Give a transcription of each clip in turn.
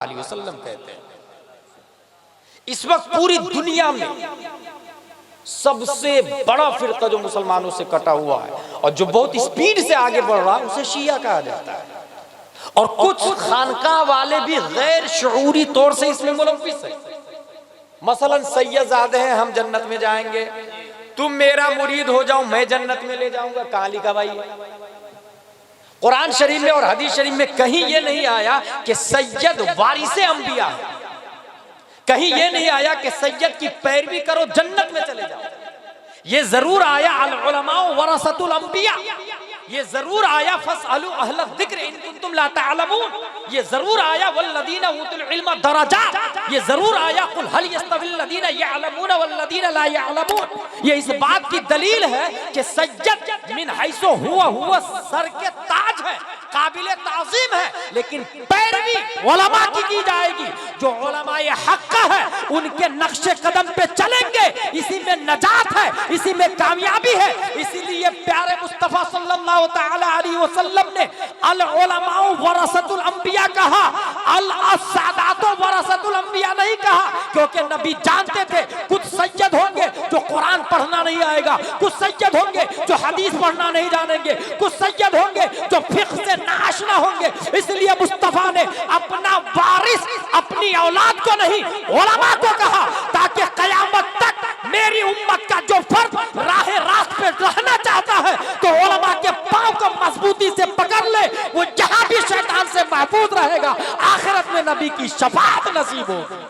अलैहि वसल्लम कहते हैं। इस वक्त पूरी दुनिया में सबसे बड़ा फिरका जो मुसलमानों से कटा हुआ है और जो बहुत स्पीड से आगे बढ़ रहा है उसे शिया कहा जाता है। और कुछ खानका वाले भी गैर शऊरी तौर से इसमें मुलव्विस है। मसलन सैयदजादे हैं, हम जन्नत में जाएंगे, तुम मेरा मुरीद हो जाओ मैं जन्नत में ले जाऊंगा, कहां लिखा भाई? कुरान शरीफ में और हदीस शरीफ में कहीं ये नहीं आया कि सैयद वारिसे अंबिया है, कहीं ये नहीं आया कि सैयद की पैरवी करो जन्नत में चले जाओ। ये जरूर आया अल उलमा वरसतुल अंबिया, ये जरूर आया फसअलु अहल ज़िक्र इन कुंतुम ला तअलमून, ये जरूर आया वल्लदीना उतुल इल्म दरजात, ये जरूर आया कुल हल यस्तविल लदीना यअलमून वल्लदीना ला यअलमून। ये इस बात की दलील है कि सज्जद मिन हैसो हुआ सर के ताज है, काबिले ताज़ीम है, लेकिन पैरवी उलमा की जाएगी। जो उलमाए हक़ है उनके नक्शे कदम पे चलेंगे, इसी में नजात है, इसी में कामयाबी है। इसीलिए प्यारे मुस्तफा सल्लल्लाहु तआला अलैहि वसल्लम ने अल उलमा वरसतुल अंबिया कहा, अल अस्सादातो वरसतुल अंबिया नहीं कहा, क्योंकि नबी जानते थे कुछ सैयद होंगे जो कुरान पढ़ना नहीं आएगा, कुछ सैयद होंगे जो हदीस पढ़ना नहीं जानेंगे, कुछ सैयद होंगे जो फिक्र से नाआशना होंगे। इसलिए मुस्तफा ने अपना वारिस अपनी औलाद को नहीं उलमा को कहा, ताकि कयामत तक मेरी उम्मत का जो फर्द राह रास्त पे रहना चाहता है तो उलमा के पांव को मजबूती से पकड़ ले, वो जहां भी शैतान से महफूज रहेगा, आखिरत में नबी की शफाअत नसीब होगी।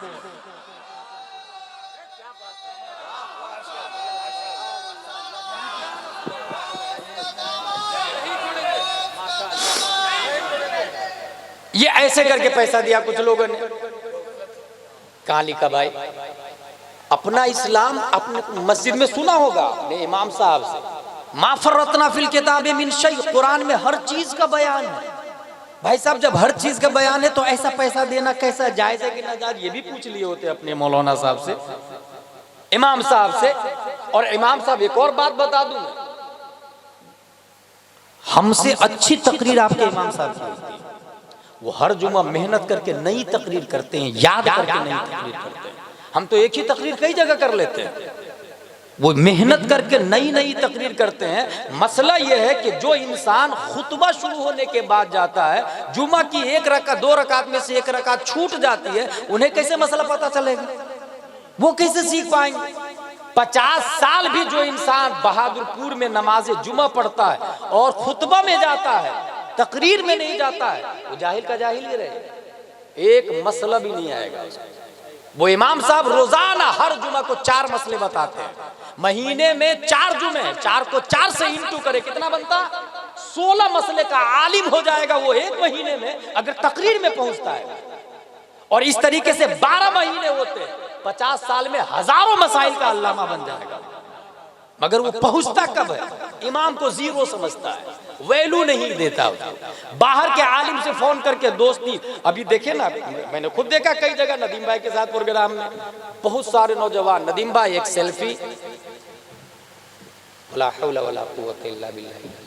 ये ऐसे करके पैसा दिया कुछ लोगों ने, कहां लिखा भाई? अपना इस्लाम अपने मस्जिद में सुना होगा अपने इमाम साहब से, मा फर्रतना फिल किताबे मिन शै, कुरान में हर चीज का बयान है। भाई साहब जब हर चीज का बयान है तो ऐसा पैसा देना कैसा जायज है कि नाजायज, ये भी पूछ लिए होते अपने मौलाना साहब से, इमाम साहब से। और इमाम साहब एक और बात बता दूं, हमसे अच्छी तकरीर आपके इमाम साहब की होती है। वो हर जुमा मेहनत करके नई तकरीर करते हैं, याद करके नई तकरीर करते हैं। हम तो एक ही तकरीर कई जगह कर लेते हैं, वो मेहनत करके नई नई तकरीर करते हैं। मसला ये है कि जो इंसान खुतबा शुरू होने के बाद जाता है, जुमा की एक रकात दो रकात में से एक रकात छूट जाती है, उन्हें कैसे मसला पता चलेगा? वो कैसे सीख पाएंगे? 50 साल भी जो इंसान बहादुरपुर में नमाज जुमा पढ़ता है और खुतबा में जाता है, तकरीर में नहीं जाता है, वो जाहिल का जाहिल ही रहे, एक मसला भी नहीं आएगा उसको। वो इमाम साहब रोजाना हर जुमा को 4 मसले बताते हैं, महीने में 4 जुमे, 4 को 4 से इंटू करे कितना बनता? 16 मसले का आलिम हो जाएगा वो एक महीने में, अगर तकरीर में पहुंचता है। और इस तरीके से 12 महीने होते हैं, 50 साल में हजारों मसाइल का अल्लामा बन जाएगा। मगर वो पहुंचता कब है? इमाम को जीरो समझता है, वैल्यू नहीं देता। बाहर के आलिम से फोन करके दोस्ती, अभी देखे ना, मैंने खुद देखा कई जगह नदीम भाई के साथ प्रोग्राम में, बहुत सारे नौजवान, नदीम भाई एक सेल्फी, ला हौला वला कुव्वता इल्ला बिल्लाह।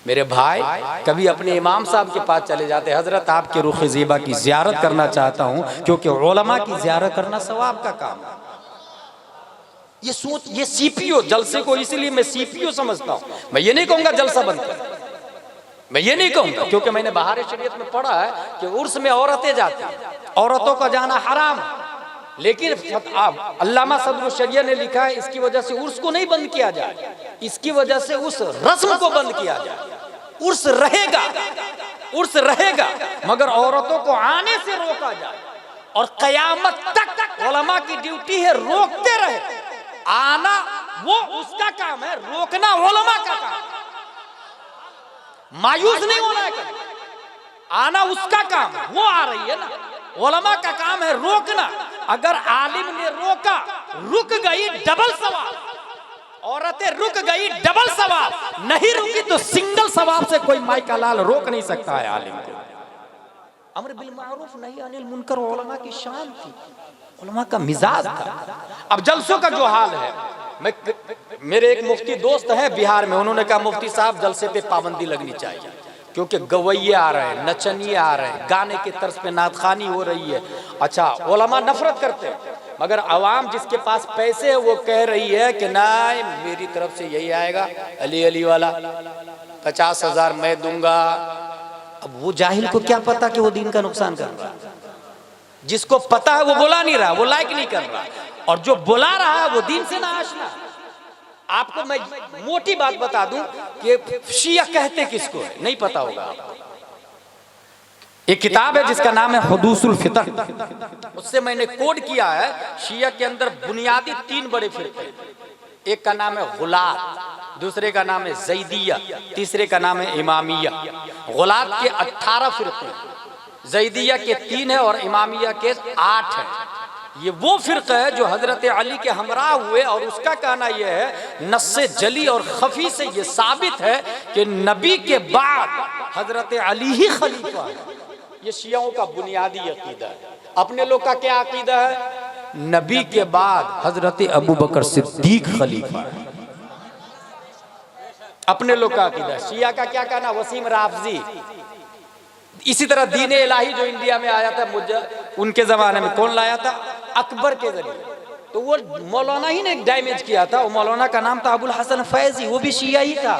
मेरे भाई कभी अपने इमाम साहब के पास चले जाते, हजरत आपके रुख ज़ीबा की ज़ियारत करना चाहता हूँ, क्योंकि उलमा की ज़ियारत करना सवाब का काम है। ये सोच, ये सीपीओ जलसे को, इसीलिए मैं सीपीओ समझता हूँ। मैं ये नहीं कहूंगा जलसा बंद कर, मैं ये नहीं कहूंगा, क्योंकि मैंने बाहर शरीयत में पढ़ा है कि उर्स में औरतें जाती हैं, औरतों का जाना हराम, लेकिन अल्लामा सदरुल शरिया ने लिखा है इसकी वजह से उर्स को नहीं बंद किया जाए, इसकी वजह से उस रस्म को बंद किया जाए। उर्स रहेगा, उर्स रहेगा, मगर औरतों को आने से रोका जाए। और कयामत तक उलमा की ड्यूटी है रोकते रहे, आना वो उसका काम है, रोकना उलमा का काम है। मायूस नहीं होना है, आना उसका काम है, वो आ रही है ना, उलमा का काम है रोकना। अगर आलिम ने रोका, रुक गई डबल सवाब, औरतें रुक गई डबल सवाब, नहीं रुकी तो सिंगल सवाब से कोई माई का लाल रोक नहीं सकता है आलिम को। अम्र बिल मारूफ नही अनिल मुनकर उलमा की शान थी, उलमा का मिजाज था। अब जलसों का जो हाल है, मेरे एक मुफ्ती दोस्त है बिहार में, उन्होंने कहा मुफ्ती साहब जलसे पे पाबंदी लगनी चाहिए, क्योंकि गवैये आ रहे हैं, नचनिए आ रहे हैं, गाने के तर्ज पे नातखानी हो रही है। अच्छा, उलमा नफरत करते हैं, मगर आवाम जिसके पास पैसे है वो कह रही है कि नहीं मेरी तरफ से यही आएगा, अली अली वाला 50,000 मैं दूंगा। अब वो जाहिल को क्या पता कि वो दीन का नुकसान कर रहा है। जिसको पता है वो बुला नहीं रहा, वो लाइक नहीं कर रहा, और जो बुला रहा है वो दीन से ना आशना। आपको मैं मोटी बात बता दूं कि शिया कहते किसको है, नहीं पता होगा। एक किताब है जिसका नाम है हुदूसुल फितन, उससे मैंने कोड किया है शिया के अंदर बुनियादी 3 बड़े फिरके। एक का नाम है गुलात, दूसरे का नाम है जैदिया, तीसरे का नाम है इमामिया। गुलात के 18 फिरके, जैदिया के 3 है और इमामिया के 8 है। ये वो फिरका है जो हजरत अली के हमरा हुए, और उसका कहना यह है नस्से जली और खफी से ये साबित है कि नबी के बाद हजरत अली ही खलीफा है। ये शियाओं का बुनियादी अकीदा है। अपने लोग का क्या अकीदा है? नबी के बाद हजरत अबू बकर सिद्दीक खलीफा है। अपने लोग का अकीदा है। शिया का क्या कहना? वसीम राफजी। इसी तरह दीन इलाही जो इंडिया में आया था उनके जमाने में कौन लाया था? अकबर के जरिए। तो वो मौलाना ही ने डैमेज किया था। वो मौलाना का नाम था अबुल हसन फैजी, वो भी शिया ही था।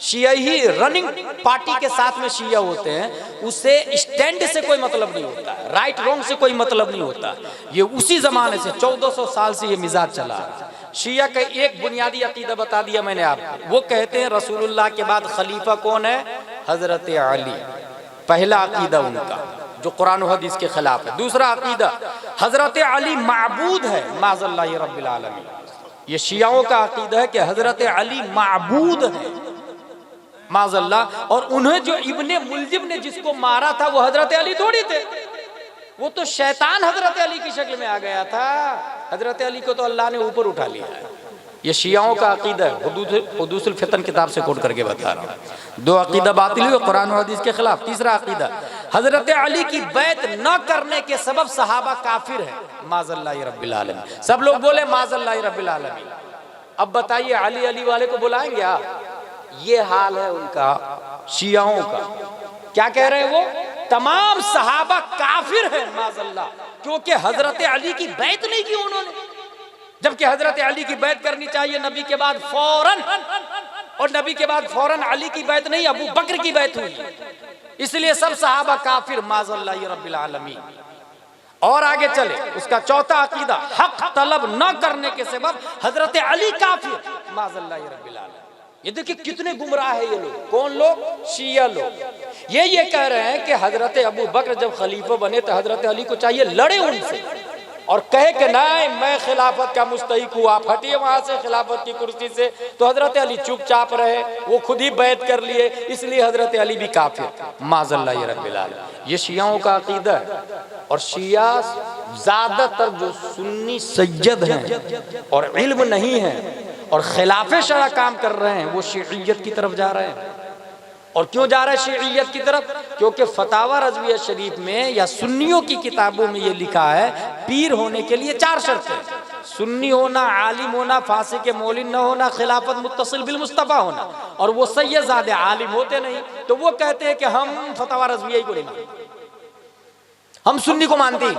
शिया ही रनिंग पार्टी के साथ में शिया होते हैं, उससे स्टैंड से कोई मतलब नहीं होता, राइट रॉन्ग से कोई मतलब नहीं होता। ये उसी जमाने से 1400 साल से ये मिजाज चला। शिया का एक बुनियादी अकीदा बता दिया मैंने आपको। वो कहते हैं रसूलुल्लाह के बाद खलीफा कौन है? हजरत अली। पहला अकीदा उनका जो कुरान और हदीस के खिलाफ है। दूसरा अकीदा हजरत अली माबूद है माज़ल्लाहि रब्बिल आलमीन। ये शियाओं का अकीदा है कि हजरत अली माबूद है माज़ल्लाह, और उन्हें जो इब्ने मुल्जिम ने जिसको मारा था वो हजरत अली थोड़ी थे, वो तो शैतान हजरत अली की शक्ल में आ गया था। हजरत अली को तो अल्लाह ने ऊपर उठा लिया है। ये शियाओं का अकीदा है। हुदूसुल फितन किताब से कोट करके बता रहा हूँ। 2 अकीदा बातिल हुए कुरान और हदीस के खिलाफ। तीसरा अकीदा हजरत अली की बैत न करने के सबब सहाबा काफिर है माज़ल्लाहि रब्बिल आलमीन। सब लोग बोले माज़ल्लाहि रब्बिल आलमीन। अब बताइए अली अली वाले को बुलाएंगे आप? ये हाल है उनका शियाओं का। क्या कह रहे हैं वो? तमाम सहाबा काफिर है माज़ल्लाह, क्योंकि हजरत अली की बैत नहीं की उन्होंने, जबकि हजरत अली की बैत करनी चाहिए नबी के बाद फौरन, और नबी के बाद फौरन अली की बैत नहीं अबू बकर की बैत हुई, इसलिए सब सहाबा काफिर माज़ल्लाहि रब्बिल आलमीन। और आगे चले, उसका चौथा अकीदा हक तलब न करने के सबब हजरत अली काफिर माज़ल्लाहि रब्बिल आलमीन। ये देखिए कितने गुमराह है ये लोग। कौन लोग? शिया लोग। ये कह रहे हैं कि हजरत अबू बकर जब खलीफा बने तो हजरत अली को चाहिए लड़े उनसे और कहे कि नहीं मैं खिलाफत का मुस्तहिक हूँ, आप हटिए वहां से खिलाफत की कुर्सी से। तो हजरत अली चुपचाप रहे, वो खुद ही बैत कर लिए, इसलिए हजरत अली भी काफिर माज़ल्लाहि रब्बिल आलमीन। ये शियाओं का अकीदा है। और शिया ज्यादातर जो सुन्नी सज्जद हैं और इल्म नहीं है और खिलाफे शरा काम कर रहे हैं, वो शिइयत की तरफ जा रहे हैं। और क्यों जा रहा है शिइयत की तरफ? क्योंकि फतावा रज़विया शरीफ में या सुन्नियों की किताबों में ये लिखा है पीर होने के लिए 4 शर्तें: सुन्नी होना, आलिम होना, फासिक मौलिन न होना, खिलाफत मुत्तसिल बिल मुस्तफ़ा होना। और वो सैयद आलिम होते नहीं, तो वो कहते हैं कि हम फतावा रज़विया को नहीं मानते, हम सुन्नी को मानते ही।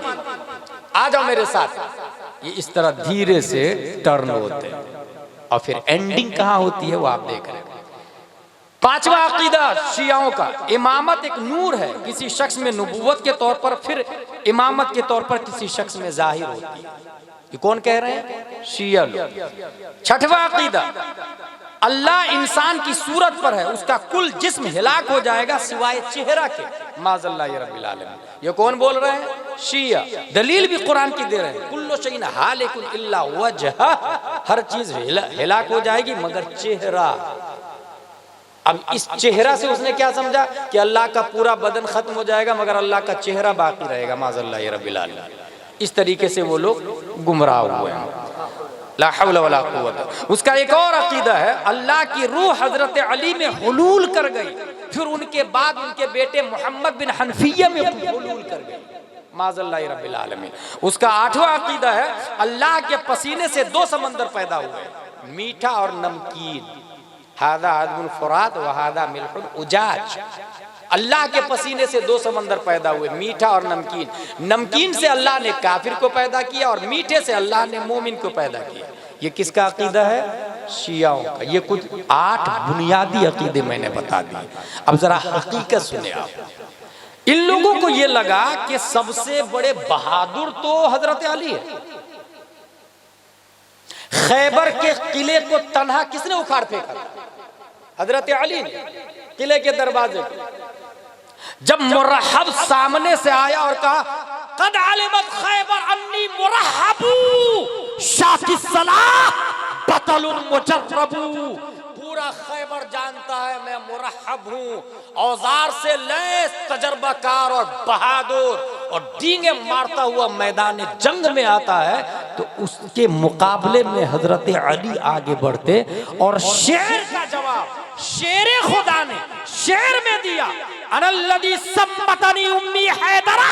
आ जाओ मेरे साथ। ये इस तरह धीरे से टर्न होते हैं और फिर एंडिंग कहाँ होती है वो आप देख रहे हैं। 5वां अकीदा शियाओं का, इमामत एक नूर है, किसी शख्स में नबूवत के तौर पर, फिर इमामत के तौर पर किसी शख्स में जाहिर होती है। ये कौन कह रहे हैं? शिया लोग। 6वां अकीदा अल्लाह इंसान की सूरत पर है, उसका कुल जिस्म हिलाक हो जाएगा सिवाय चेहरा के माज़ल्लाहि रब्बिल आलमीन। ये कौन बोल रहे हैं? शिया। दलील भी कुरान की दे रहे हैं, कुल्लु शैइन हालिकुन इल्ला वजह, हर चीज हिलाक हो जाएगी मगर चेहरा। अब इस चेहरा से उसने क्या समझा कि अल्लाह का पूरा बदन खत्म हो जाएगा मगर अल्लाह का चेहरा बाकी रहेगा माज़ल्लाहि रब्बिल आलमीन। इस तरीके से वो लोग गुमराह हुए हैं। ला हौला वला कुव्वता। उसका एक और अकीदा है अल्लाह की रूह हजरत अली में हुलूल कर गई, फिर उनके बाद उनके बेटे मोहम्मद बिन हनफिया में हुलूल कर गई माज़ल्लाहि रब्बिल आलमीन। उसका 8वां अकीदा है अल्लाह के पसीने से 2 समंदर पैदा हुए, मीठा और नमकीन। हादा अदबुल फुरात व हादा मिल्हुल उजाज। अल्लाह के पसीने से दो समंदर पैदा हुए, मीठा और नमकीन। नमकीन से अल्लाह ने काफिर को पैदा किया और मीठे से अल्लाह ने मोमिन को पैदा किया। ये किसका अकीदा है? शियाओं का। ये कुछ 8 बुनियादी अकीदे मैंने बता दिए। अब जरा हकीकत सुने आप। इन लोगों को ये लगा कि सबसे बड़े बहादुर तो हजरत अली है। खैबर के किले को तन्हा किसने उखाड़ फेंका? हजरत अली ने, किले के दरवाजे पे। जब मुरहब सामने से आया और कहा कद अलिमत खैबर अन्नी मुरहबू शाकिस सलाह बतलुन मुजर्रबू। पूरा खैबर जानता है मैं मुरहब हूँ, औजार से लैस, तजर्बाकार और बहादुर, और डींगे मारता हुआ मैदान जंग में आता है। तो उसके मुकाबले में हजरत अली आगे बढ़ते और शेर का जवाब शेरे खुदा ने शेर में दिया। अनल्लदी सम्मतनी उम्मी हैदरा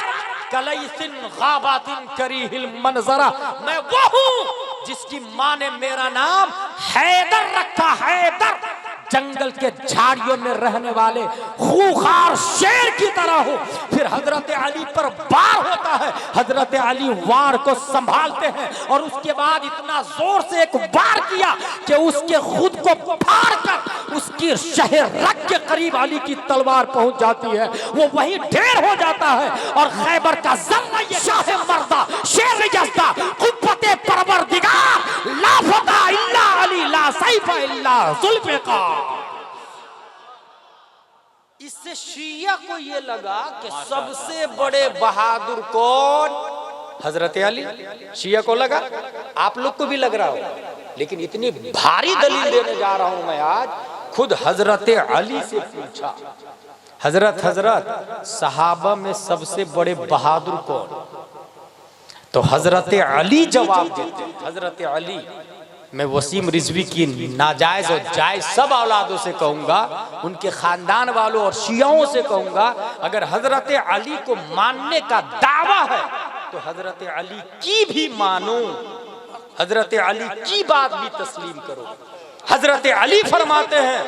कलैसिन गाबातिन करीहिल मंजरा। मैं वो हूँ जिसकी माँ ने मेरा नाम हैदर रखा। हैदर जंगल के झाड़ियों में रहने वाले खूंखार शेर की तरह हो। फिर हजरत अली पर वार होता है, हजरत अली वार को संभालते हैं और उसके बाद इतना जोर से एक वार किया कि उसके खुद को फाड़ कर उसकी शहर रग के करीब अली की तलवार पहुंच जाती है। वो वहीं ढेर हो जाता है और खैबर का शाह मर्दा शेर यज़्दा कुव्वते परवरदिगार ला फता इल्ला अली ला सैफ इल्ला जुल्फ़िकार। इससे शिया को ये लगा कि सबसे बड़े बहादुर कौन? हजरत अली। शिया को लगा, आप लोग को भी लग रहा हो, लेकिन इतनी भारी दलील देने जा रहा हूं मैं आज। खुद हजरत अली से पूछा, हजरत सहाबा में सबसे बड़े बहादुर कौन? तो हजरत अली जवाब देते। हजरत अली, मैं वसीम रिजवी की नाजायज और जायज सब औलादों से कहूंगा, उनके खानदान वालों और शियाओं से कहूंगा, अगर हजरत अली को मानने का दावा है तो हजरत अली की भी मानो, हजरत अली की बात भी तस्लीम करो। हजरत अली फरमाते हैं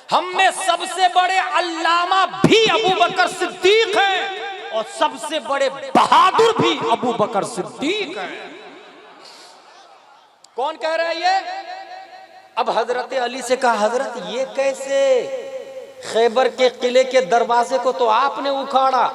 हम में सबसे बड़े अल्लामा भी अबू बकर सिद्दीक हैं और सबसे बड़े बहादुर भी अबू बकर सिद्दीक हैं। कौन कह रहा है ये? अब हजरत अली से कहा, हजरत ये कैसे? खैबर के किले के दरवाजे को तो आपने उखाड़ा,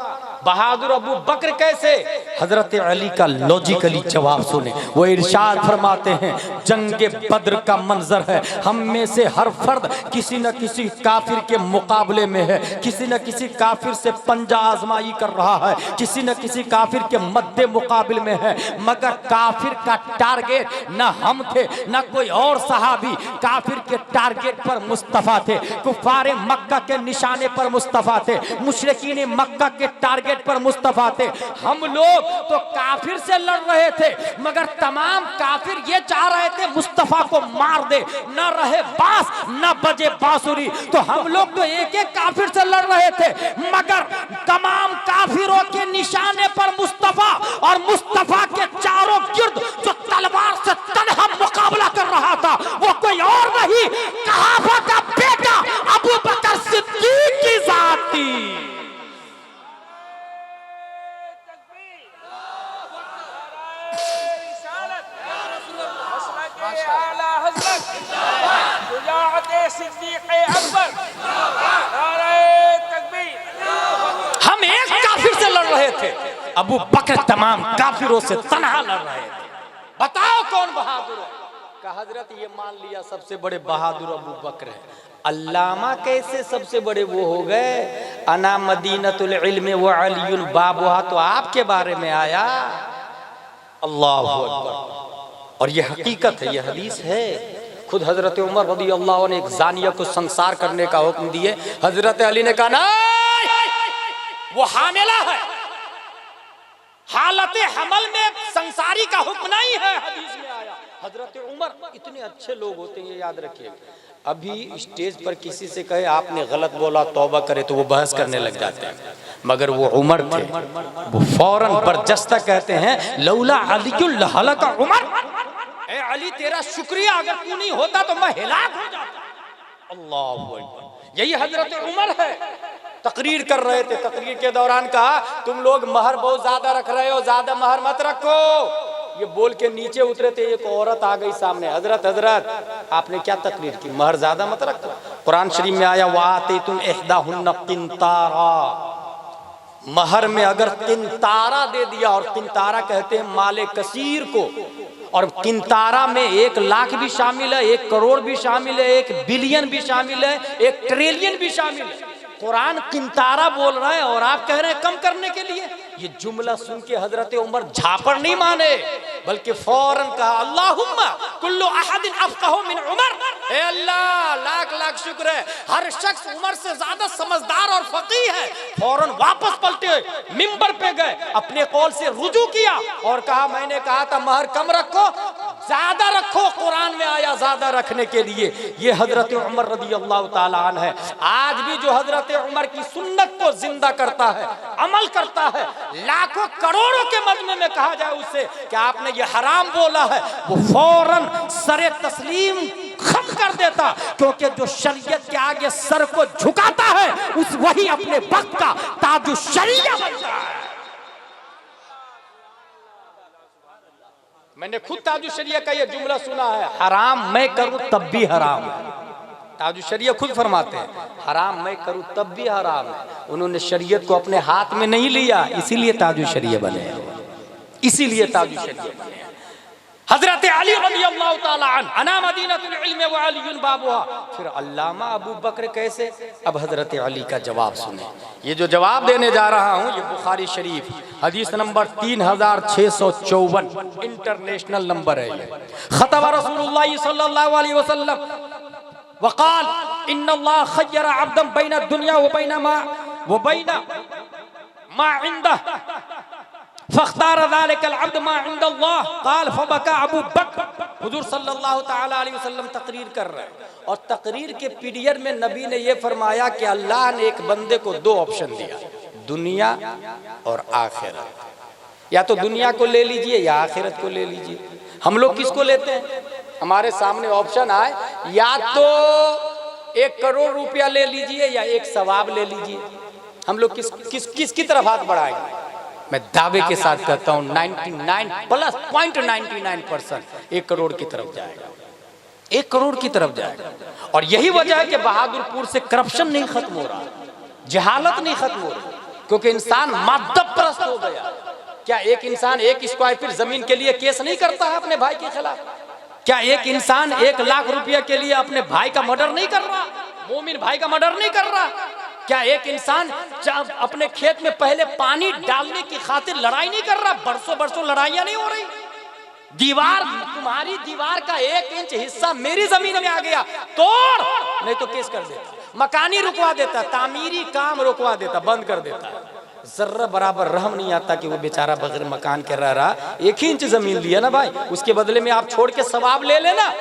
बहादुर अबू बकर कैसे? हजरत अली का लॉजिकली जवाब सुने। वो इरशाद फरमाते हैं जंगे बद्र का मंजर है, हम में से हर फर्द किसी न किसी काफिर के मुकाबले में है, किसी न किसी काफिर से पंजा आजमाई कर रहा है, किसी न किसी काफिर के मद्दे मुकाबिल में है। मगर काफिर का टारगेट न हम थे न कोई और सहाबी, काफिर के टारगेट पर मुस्तफा थे, कुफारे मक्का के निशाने पर मुस्तफा थे, मुशरिकीन मक्का के टारगेट पर मुस्तफा थे। हम लोग तो काफिर से लड़ रहे थे, मगर तमाम काफिर ये चाह रहे थे मुस्तफा को मार दे, न रहे बांस न बजे बांसुरी। तो हम लोग तो एक एक काफिर से लड़ रहे थे, मगर तमाम काफिरों के निशाने पर मुस्तफा और मुस्तफा के चारों गिर्द जो तलवार से तन्हा मुकाबला कर रहा था वो कोई और नहीं, कहाबा का बेटा अबू बकर सिद्दीक की जात थी। हम एक काफिर से लड़ रहे थे, अबू बकर तमाम काफिरों से तन्हा लड़ रहे थे। बताओ कौन बहादुर है? कहा हजरत ये मान लिया सबसे बड़े बहादुर अबू बकर है। अल्लामा कैसे सबसे बड़े वो हो गए? अना मदीनतुल इल्म व अलीयुन बाबुहा, तो आपके बारे में आया। अल्लाहु अकबर। और ये हकीकत है, ये हदीस है। खुद हजरत उमर रज़ी अल्लाह अन्हु ने एक जानिया को संसार करने का हुक्म दिए। हजरत अली ने कहा नहीं, वो हामिला है, हालत हमल में संसारी का हुक्म नहीं है, हदीस में आया। हजरत उमर इतने अच्छे लोग होते हैं, ये याद रखिए। अभी स्टेज पर किसी से कहे आपने गलत बोला तौबा करे तो वो बहस करने लग जाते हैं, मगर वो उमर थे, वो फौरन बरजस्ता कहते हैं लौला अलीयुल लहलका उमर, ए अली तेरा शुक्रिया, अगर तू नहीं होता तो मैं हिलाक हो जाता। अल्लाहु अकबर। यही हजरत उमर है, तकरीर कर रहे थे, तकरीर के दौरान कहा तुम लोग महर बहुत ज्यादा रख रहे हो, ज्यादा महर मत रखो। ये बोल के नीचे उतरे थे, एक औरत आ गई सामने, हजरत हजरत आपने क्या तकरीर की, महर ज्यादा मत रखो। कुरान शरीफ में आया वातीतुन इहदाहुन्ना किंतारा, महर में अगर किंतारा दे दिया, और किंतारा कहते हैं माले कसीर को, और किंतारा में 1 लाख भी शामिल है, 1 करोड़ भी शामिल है, 1 बिलियन भी शामिल है, 1 ट्रिलियन भी शामिल है। कुरान किंतारा बोल रहा है और आप कह रहे हैं कम करने के लिए। ये जुमला सुन के हजरत उमर झापड़ नहीं माने, बल्कि फौरन कहा अल्लाहुम्मा कुल्लु अहदिन अफक़हु मिन उमर, ए अल्लाह लाख लाख शुक्र है, हर शख्स उमर से ज्यादा समझदार और फकीह है। फौरन वापस पलटे, मिंबर पे गए, अपने कौल से रुजू किया और कहा मैंने कहा था महर कम रखो, ज्यादा रखो, कुरान में आया ज्यादा रखने के लिए। ये हजरत उमर रज़ी अल्लाह ताला अन्हु है। आज भी जो हजरत उमर की सुन्नत को जिंदा करता है, अमल करता है, लाखों करोड़ों के मजमे में कहा जाए उससे कि आपने ये हराम बोला है, वो फौरन सरे तस्लीम खम कर देता, क्योंकि जो शरीयत के आगे सर को झुकाता है उस वही अपने वक्त का ताजु शरीयत बनता है। मैंने खुद ताजु शरीयत का ये जुमला सुना है, हराम मैं करूं तब भी हराम है। ताजु शरीयत खुद फरमाते हैं हराम मैं करूं तब भी हराम है। उन्होंने शरीयत को अपने हाथ में नहीं लिया, इसीलिए ताजु शरीयत बने, इसीलिए ताजु शरीयत बने। हजरत अली रज़ियल्लाहु ताला अन्हु अना मदीनतुल इल्म व अलीयुन बाबुहा। फिर अल्लामा अबू बकर कैसे? अब हजरत अली का जवाब सुने। ये जो जवाब देने जा रहा हूँ ये बुखारी शरीफ हदीस नंबर 3654 इंटरनेशनल नंबर है। ये खतबा रसूलुल्लाह सल्लल्लाहु अलैहि वसल्लम वक़ाल इन्नल्लाह खय्यरा अब्दन बैना दुनिया व बैना मा इंदह फ़ख्तार ज़ालिकल अब्द मा इंदल्लाह क़ाल फ़बका अबू बकर। हुज़ूर सल्लल्लाहु ताला अलैहि वसल्लम तकरीर कर रहे हैं और तकरीर के पीरियड में नबी ने यह फरमाया कि अल्लाह ने एक बंदे को 2 ऑप्शन दिया, दुनिया और आखिरत। या तो दुनिया को ले लीजिए या आखिरत को ले लीजिए। हम लोग किसको लेते हैं? हमारे सामने ऑप्शन आए, या तो 1 करोड़ रुपया ले लीजिए या 1 सवाब ले लीजिए। हम लोग किसकी तरफ हाथ बढ़ाएंगे? मैं दावे के साथ कहता हूँ 99.99% 1 करोड़ की तरफ जाएगा, 1 करोड़ की तरफ जाएगा। और यही वजह है कि बहादुरपुर से करप्शन नहीं खत्म हो रहा, जहालत नहीं खत्म हो रही, क्योंकि इंसान मादप्रस्त हो गया। क्या एक इंसान 1 स्क्वायर फीट जमीन के लिए केस नहीं करता है अपने भाई के खिलाफ? क्या एक इंसान 1 लाख रुपया के लिए अपने भाई का मर्डर नहीं कर रहा, मोमिन भाई का मर्डर नहीं कर रहा? क्या एक इंसान अपने खेत में पहले पानी डालने की खातिर लड़ाई नहीं कर रहा? बरसों बरसों लड़ाइयां नहीं हो रही? दीवार, तुम्हारी दीवार का 1 इंच हिस्सा मेरी जमीन में आ गया, तोड़, नहीं तो केस कर देता, मकानी रुकवा देता, तामीरी काम रुकवा देता, बंद कर देता। जर्रा बराबर रहम नहीं आता कि वो बेचारा बगैर मकान के रह रहा, 1 ही इंच जमीन लिया ना भाई, उसके बदले में आप छोड़ के सवाब ले लेना।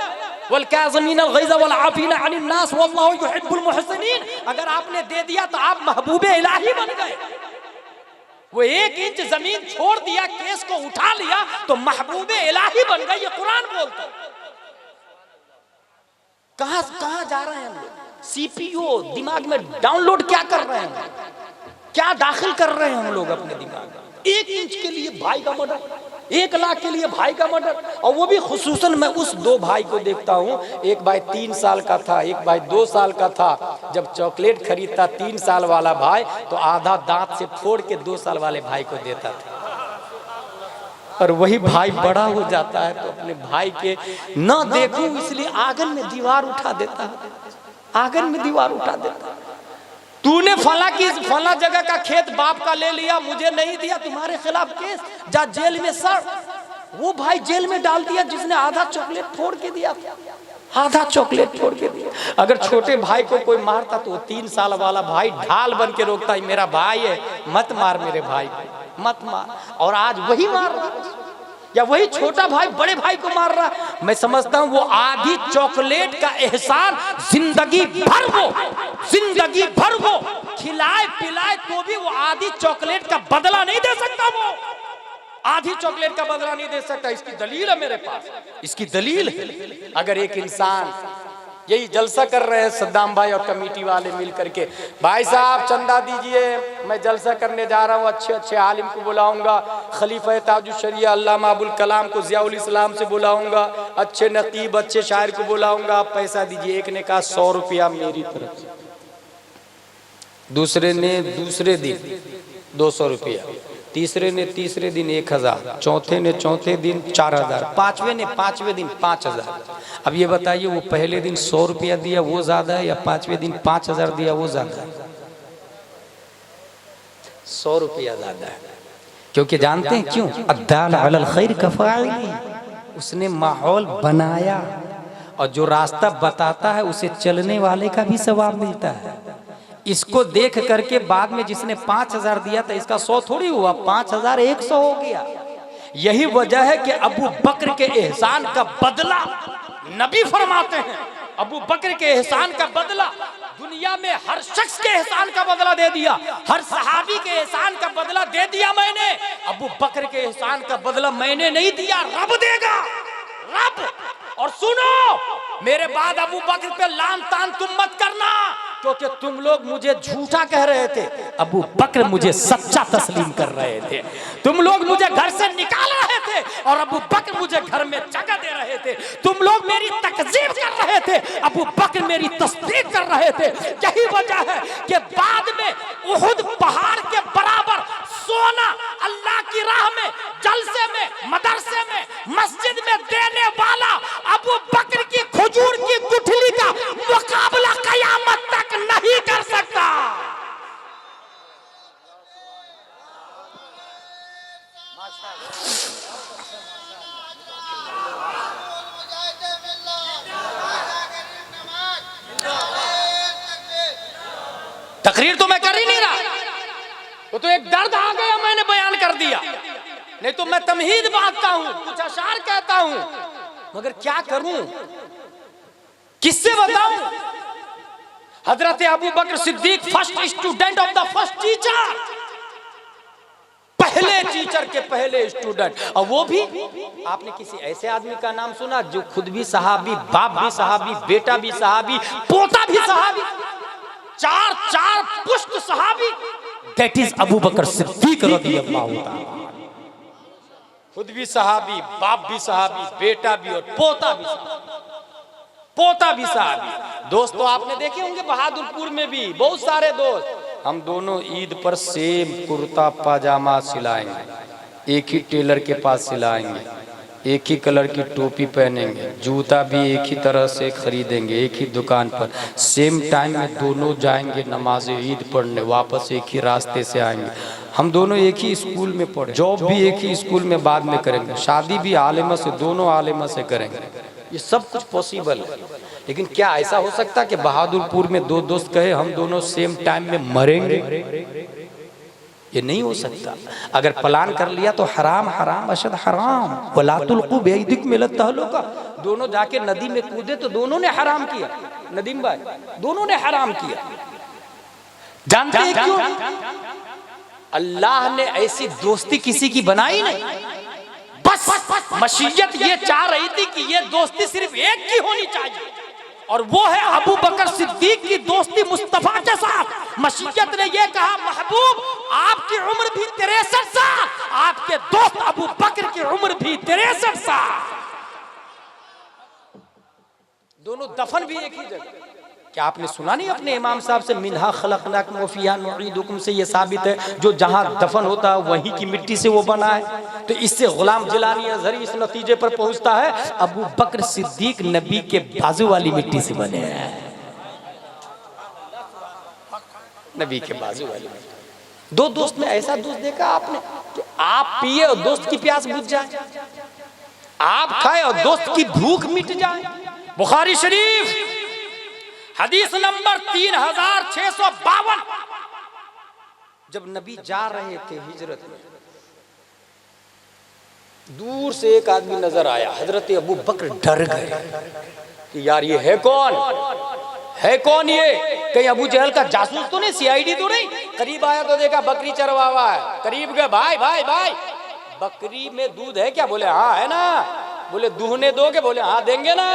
अगर आपने दे दिया तो आप महबूबे इलाही बन गए। वो 1 इंच जमीन छोड़ दिया, केस को उठा लिया तो महबूबे इलाही बन गए। ये कुरान बोलता है। कहां जा रहे हैं हम लोग? सीपीयू दिमाग में डाउनलोड क्या कर रहे हैं, क्या दाखिल कर रहे हैं हम लोग अपने दिमाग में? 1 इंच के लिए भाई का मर्डर, 1 लाख के लिए भाई का मर्डर। और वो भी खुसूसन मैं उस 2 भाई को देखता हूँ, एक भाई 3 साल का था, एक भाई 2 साल का था। जब चॉकलेट खरीदता 3 साल वाला भाई तो आधा दांत से फोड़ के 2 साल वाले भाई को देता था। और वही भाई बड़ा हो जाता है तो अपने भाई के न देखूं इसलिए आंगन में दीवार उठा देता है, आंगन में दीवार उठा देता है। तूने फला जगह का खेत बाप का ले लिया, मुझे नहीं दिया, तुम्हारे खिलाफ केस, जा जेल में सड़। वो भाई जेल में डाल दिया जिसने आधा चॉकलेट फोड़ के दिया, आधा चॉकलेट फोड़ के दिया। अगर छोटे भाई को कोई मारता तो 3 साल वाला भाई ढाल बन के रोकता है, मेरा भाई है, मत मार मेरे भाई को, मत मार। और आज वही मार रहा, या वही छोटा भाई बड़े भाई को मार रहा। मैं समझता हूँ वो आधी चॉकलेट का एहसान जिंदगी भर वो खिलाए पिलाए तो भी वो आधी चॉकलेट का बदला नहीं दे सकता। वो आधी चॉकलेट का बदला नहीं दे सकता। इसकी दलील है मेरे पास, इसकी दलील है। अगर एक इंसान यही जलसा कर रहे हैं सद्दाम भाई और कमेटी वाले मिल करके, भाई साहब चंदा दीजिए, मैं जलसा करने जा रहा हूँ, अच्छे अच्छे आलिम को बुलाऊंगा, खलीफा ताजुश शरिया अल्लामा अबुल कलाम को ज़ियाउल इस्लाम से बुलाऊंगा, अच्छे नकीब अच्छे शायर को बुलाऊंगा, आप पैसा दीजिए। एक ने कहा 100 रुपया मेरी तरफ से, दूसरे ने दूसरे दिन 200 रुपया, तीसरे ने तीसरे दिन 1000, चौथे ने चौथे दिन 4000, पांचवें ने पांचवें दिन 5000। अब ये बताइए वो पहले दिन 100 रुपया दिया वो ज्यादा है या पांचवें दिन 5000 दिया वो ज्यादा है? 100 रुपया ज्यादा है, क्योंकि जानते हैं क्यों? अद्दाल अलल खैर कफ़ाइली, उसने माहौल बनाया, और जो रास्ता बताता है उसे चलने वाले का भी सवाब मिलता है। इसको देख करके बाद में जिसने 5000 दिया था, इसका 100 थोड़ी हुआ, 5100 हो गया। यही वजह है कि अबू बकर के एहसान का बदला, नबी फरमाते हैं अबू बकर के एहसान का बदला दुनिया में हर शख्स के एहसान का बदला दे दिया, हर सहाबी के एहसान का बदला दे दिया मैंने। अबू बकर के एहसान का बदला मैंने नहीं दिया, रब देगा, रब। और सुनो, मेरे बाद अबू बकर पे लान तान तुम मत करना, क्योंकि तुम लोग मुझे झूठा कह रहे थे, अबू बकर मुझे सच्चा तस्लीम कर रहे थे। तुम लोग मुझे घर से निकाल रहे थे और अबू बकर मुझे घर में जगह दे रहे थे। तुम लोग मेरी तकजीब कर रहे थे, अबू बकर मेरी तस्दीक कर रहे थे। यही वजह है कि बाद में उहुद पहाड़ के बराबर सोना अल्लाह की राह में, जलसे में, मदरसे में, मस्जिद में देने वाला अबू बकर की खजूर की गुठली का मुकाबला कयामत तक नहीं कर सकता। तकरीर तो मैं कर ही नहीं रहा, वो तो एक दर्द आ गया, मैंने बयान कर दिया, नहीं तो मैं तमहीद बांटता हूं, कुछ अशार कहता हूं, मगर क्या करूं, किससे बताऊं? Hazrat Abu Bakr Siddiq first student of the first teacher, पहले टीचर के पहले स्टूडेंट। और वो भी आपने किसी ऐसे आदमी का नाम सुना जो खुद भी सहाबी, बाप भी सहाबी, बेटा भी सहाबी, पोता भी सहाबी, चार पुश्त सहाबी, दैट इज अबू बकर सिद्दीक रज़ियल्लाहु ताला। खुद भी सहाबी, बाप भी सहाबी, बेटा भी और पोता भी सहाबी। दोस्त तो आपने देखे होंगे बहादुरपुर में भी बहुत सारे दोस्त। हम दोनों ईद पर सेम कुर्ता पाजामा सिलाएंगे, एक ही टेलर के पास सिलाएंगे, एक ही कलर की टोपी पहनेंगे, जूता भी एक ही तरह से खरीदेंगे, एक ही दुकान पर, सेम टाइम में दोनों जाएंगे नमाज ईद पढ़ने, वापस एक ही रास्ते से आएंगे। हम दोनों एक ही स्कूल में पढ़े, जॉब भी एक ही स्कूल में बाद में करेंगे, शादी भी आलिमा से, दोनों आलिमा से करेंगे। ये सब कुछ पॉसिबल है, लेकिन क्या ऐसा हो सकता कि बहादुरपुर में दो दोस्त कहे हम दोनों सेम टाइम में मरेंगे? ये नहीं हो सकता। अगर प्लान कर लिया तो हराम हराम अशद हराम, वला तुल्कू बियदिकुम इला तहलुका। दोनों जाके नदी में कूदे तो दोनों ने हराम किया, नदीम भाई, दोनों ने हराम किया। जानते हैं क्यों? अल्लाह ने ऐसी दोस्ती किसी की बनाई नहीं, बस मशीयत ये चाह रही थी कि ये दोस्ती सिर्फ एक की होनी चाहिए, और वो है अबू बकर सिद्दीक की दोस्ती मुस्तफा के साथ। मशीयत ने ये कहा, महबूब आपकी उम्र भी 63 साल, आपके दोस्त अबू बकर की उम्र भी 63 साल, दोनों दफन भी एक ही जगह। क्या आपने सुना नहीं अपने इमाम साहब से, मिन्हा खलकनाकुम व फीहा नुईदुकुम से ये साबित है जो जहां दफन होता है वहीं की मिट्टी से वो बना है। तो इससे गुलाम जिलानी अज़हरी इस नतीजे पर पहुंचता है अबू बकर सिद्दीक नबी के बाजू वाली मिट्टी से बने हैं, नबी के बाजू वाली मिट्टी। दो दोस्त में ऐसा दोस्त देखा आपने कि आप पिए और दोस्त की प्यास बुझ जाए, आप खाए और दोस्त की भूख मिट जाए। बुखारी शरीफ हदीस नंबर 3652। जब नबी जा रहे थे हिजरत में, दूर से एक आदमी नजर आया, हजरत अबू बकर डर गए कि यार ये है कौन, है कौन ये, कहीं अबू जहल का जासूस तो नहीं, सीआईडी तो नहीं। करीब आया तो देखा बकरी चरवा हुआ है, करीब गए, भाई भाई भाई बकरी में दूध है क्या? बोले हाँ है ना। बोले दूहने दोगे? बोले हाँ देंगे ना।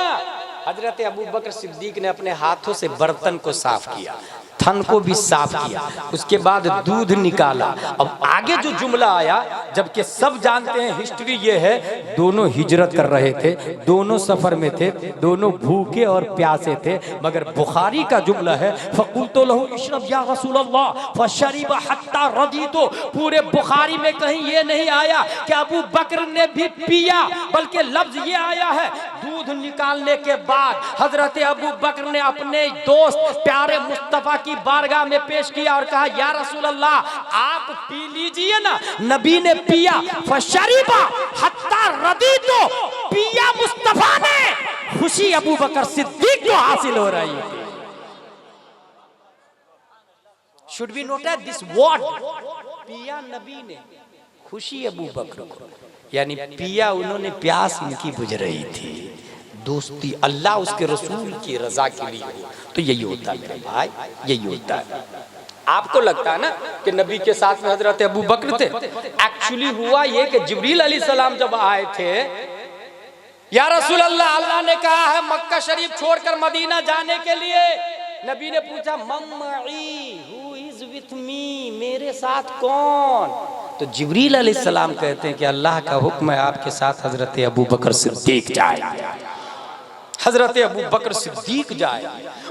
हजरत अबू बकर सिद्दीक ने अपने हाथों से बर्तन को साफ किया, थन को भी साफ किया, उसके बाद दूध निकाला। अब आगे जो जुमला आया, जबकि सब जानते हैं हिस्ट्री ये है, दोनों हिजरत कर रहे थे, दोनों सफर में थे, दोनों भूखे और प्यासे थे, मगर बुखारी का जुमला है फकुलतो लहू इशरब या रसूल अल्लाह फशरिब हत्ता रदीतो। पूरे बुखारी में कहीं ये नहीं आया कि अबू बकर ने भी पिया, बल्कि लफ्ज ये आया है दूध निकालने के बाद हजरत अबू बकर ने अपने दोस्त प्यारे मुस्तफा की बारगाह में पेश किया और कहा या रसूल अल्लाह आप पी लीजिए ना। नबी ने पिया, फशरिबा हत्ता रदीतो, पिया मुस्तफा ने, खुशी अबू बकर सिद्दीक को हासिल हो रही है। Should be noted this word, पिया नबी ने, खुशी अबू बकर को, यानी पिया उन्होंने, प्यास इनकी बुझ रही थी। दोस्ती अल्लाह उसके रसूल की रजा के लिए हो, तो यही होता है मेरे भाई, यही होता है। आपको लगता है ना कि नबी के साथ में हजरत अबू बकर थे, एक्चुअली हुआ ये कि जिब्रील अलैहिस्सलाम जब आए थे, या रसूल अल्लाह, अल्लाह ने कहा है मक्का शरीफ छोड़कर मदीना जाने के लिए। नबी ने पूछा mummy, who is with me, मेरे साथ कौन? तो जिब्रील अलैहिस्सलाम कहते हैं कि अल्लाह का हुक्म है आपके साथ हजरत अबू बकर सिद्दीक जाए, हजरत अबू बकर सिद्दीक जाए।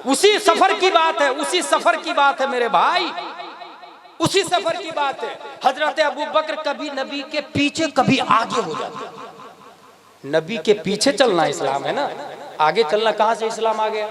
उसी सफर की बात है, उसी सफर की बात है मेरे भाई, उसी सफर की बात है। हजरत अबू बकर कभी नबी के पीछे कभी आगे हो जाते। नबी के पीछे चलना इस्लाम है ना, आगे चलना कहां से इस्लाम आ गया?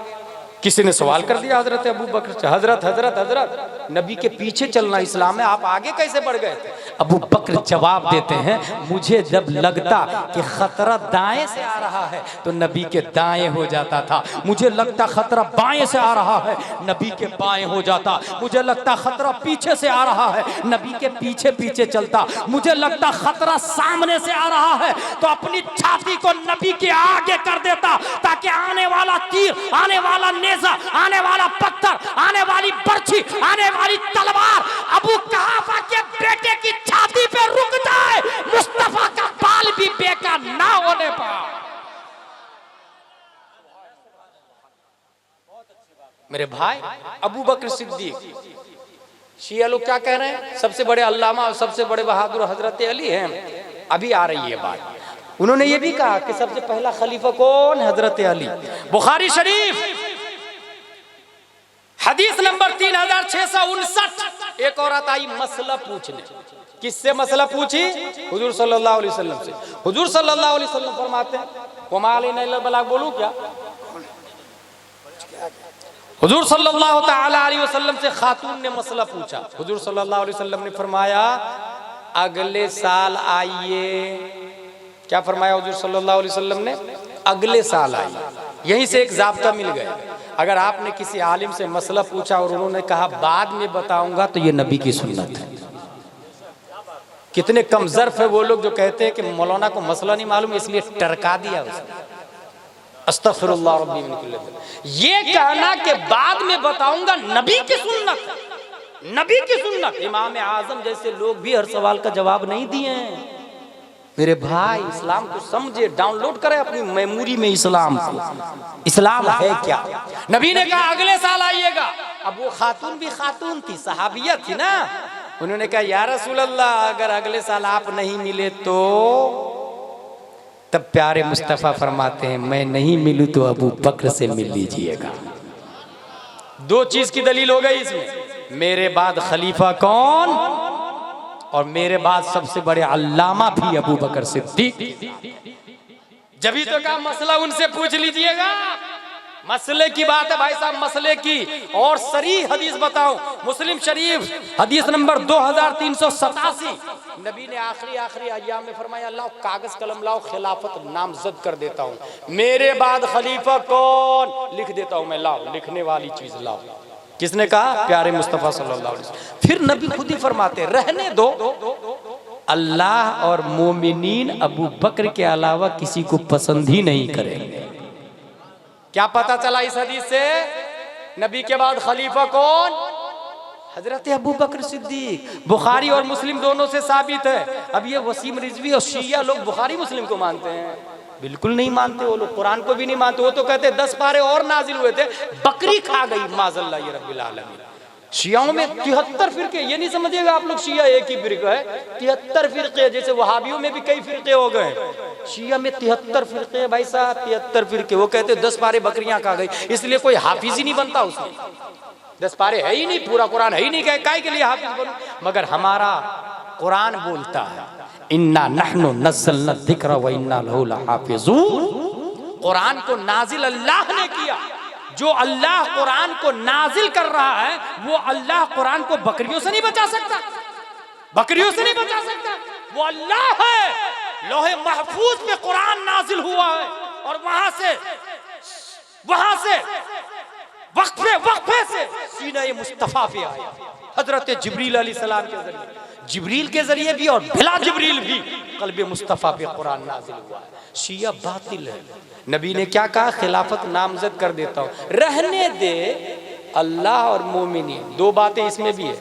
किसी ने सवाल कर दिया हजरत अबू बकर से, हजरत हजरत हजरत नबी के पीछे चलना इस्लाम है, आप आगे कैसे बढ़ गए थे? अबू बकर जवाब देते हैं, मुझे जब लगता कि खतरा दाएं से आ रहा है तो नबी के दाएं हो जाता था, मुझे लगता खतरा बाएं से आ रहा है नबी के बाएं हो जाता, मुझे लगता खतरा पीछे से आ रहा है नबी के पीछे पीछे चलता, मुझे लगता खतरा सामने से आ रहा है तो अपनी छाती को नबी के आगे कर देता, ताकि आने वाला तीर, आने वाला नेज़ा, आने वाला पत्थर, आने वाली बर्छी, आने वाली तलवार अबू कहाफा के बेटे की छाती पे रुक जाए, मुस्तफा का बाल भी बेकार ना होने पाए। मेरे भाई अबू बकर सिद्दीक, शिया लोग क्या कह रहे हैं? सबसे बड़े अल्लामा और सबसे बड़े बहादुर हजरत अली हैं। अभी आ रही है बात, उन्होंने ये भी कहा कि सबसे पहला खलीफा कौन? हजरत अली। बुखारी शरीफ हदीस नंबर 3659। एक औरत आई मसला पूछने, किससे मसला पूछी? हुजूर सल्लल्लाहु अलैहि वसल्लम से। हुजूर सल्लल्लाहु अलैहि वसल्लम फरमाते हैं, वमा अलैना इल्लल बलाग, बोलूं क्या? हुजूर सल्लल्लाहु ताला अलैहि वसल्लम से खातून ने मसला पूछा। हुजूर सल्लल्लाहु अलैहि वसल्लम ने फरमाया अगले साल आइए। क्या फरमाया हुजूर सल्लल्लाहु अलैहि वसल्लम ने? अगले साल आइए। यहीं से एक जाब्ता मिल गया, अगर आपने किसी आलिम से मसला पूछा और उन्होंने कहा बाद में बताऊंगा, तो ये नबी की सुन्नत है। कितने कम ज़र्फ है वो लोग जो कहते हैं कि मौलाना को मसला नहीं मालूम इसलिए टरका दिया उसने। अस्तगफिरुल्लाह रब्बी मिन कुल्ली ज़ंब। ये कहना कि बाद में बताऊंगा नबी की सुन्नत है, नबी की सुन्नत। इमाम आजम जैसे लोग भी हर सवाल का जवाब नहीं दिए हैं। मेरे भाई इस्लाम को समझे, डाउनलोड करें अपनी मेमोरी में इस्लाम को। इस्लाम है क्या? नबी ने कहा अगले साल आइएगा। अब वो खातून भी खातून थी, सहाबिया थी ना, उन्होंने कहा या रसूल अल्लाह अगर अगले साल आप नहीं मिले तो? तब प्यारे मुस्तफ़ा फरमाते हैं मैं नहीं मिलूं तो अबू बकर से मिल लीजिएगा। दो चीज की दलील हो गई इसमें, मेरे बाद खलीफा कौन और मेरे बाद सबसे बड़े अल्लामा भी अबू बकर सिद्दीक। जब तो कहा मसला उनसे पूछ लीजिएगा। मसले की बात है भाई साहब, मसले की। और सरी हदीस बताऊं, मुस्लिम शरीफ हदीस नंबर 2387। नबी ने आखिरी अय्याम में फरमाया अल्लाह कागज कलम लाओ, खिलाफत नामजद कर देता हूं। मेरे बाद खलीफा कौन? लिख देता हूं मैं, लाओ लिखने वाली चीज लाओ। किसने कहा? प्यारे मुस्तफा सल्लल्लाहु अलैहि वसल्लम। फिर नबी खुद ही फरमाते रहने दो, अल्लाह और मोमिनीन अबू बकर के अलावा किसी को पसंद ही नहीं करेंगे। क्या पता चला इस हदीस से? नबी के बाद खलीफा कौन? हजरत अबू बकर सिद्दीक। बुखारी और मुस्लिम दोनों से साबित है। अब ये वसीम रिजवी और शिया लोग बुखारी मुस्लिम को मानते हैं, बिल्कुल नहीं मानते वो लोग, कुरान को भी नहीं मानते। वो तो कहते 10 पारे और नाजिल हुए थे, बकरी खा गई माज़ल्ला ये रब्बिल आलमीन। शियाओं में 73 फिरके, ये नहीं समझिएगा आप लोग शिया एक ही फिरका है, 73 फिरके। जैसे वहाबियों में भी कई फिरके हो गए, शिया में 73 फिरके भाई साहब, 73 फिरके। वो कहते 10 पारे बकरियां खा गई, इसलिए कोई हाफिज ही नहीं बनता उसमें। 10 पारे है ही नहीं, पूरा कुरान है ही नहीं, काय के लिए हाफिज बनूं। मगर हमारा कुरान बोलता है इन्ना नहनु नज़्ज़लना ज़िक्र व इन्ना लहू लहाफ़िज़ून। कुरान को नाजिल अल्लाह ने किया। जो अल्लाह कुरान को नाजिल कर रहा है, वो अल्लाह कुरान को बकरियों से नहीं बचा सकता, बकरियों से नहीं बचा सकता। वो अल्लाह है। लोहे महफूज में कुरान नाजिल हुआ है और वहां से वक्फे से सीना मुस्तफा पे आया। हजरत जिब्रील अलैहिस्सलाम के जरिए, जिब्रील के जरिए भी और बिला जिब्रील भी कल्बे मुस्तफा पे कुरान नाजिल हुआ है। शिया बातिल है। नबी ने क्या कहा, खिलाफत नामजद कर देता हूं। रहने दे, अल्लाह और मोमिनीन, दो बातें इसमें भी है।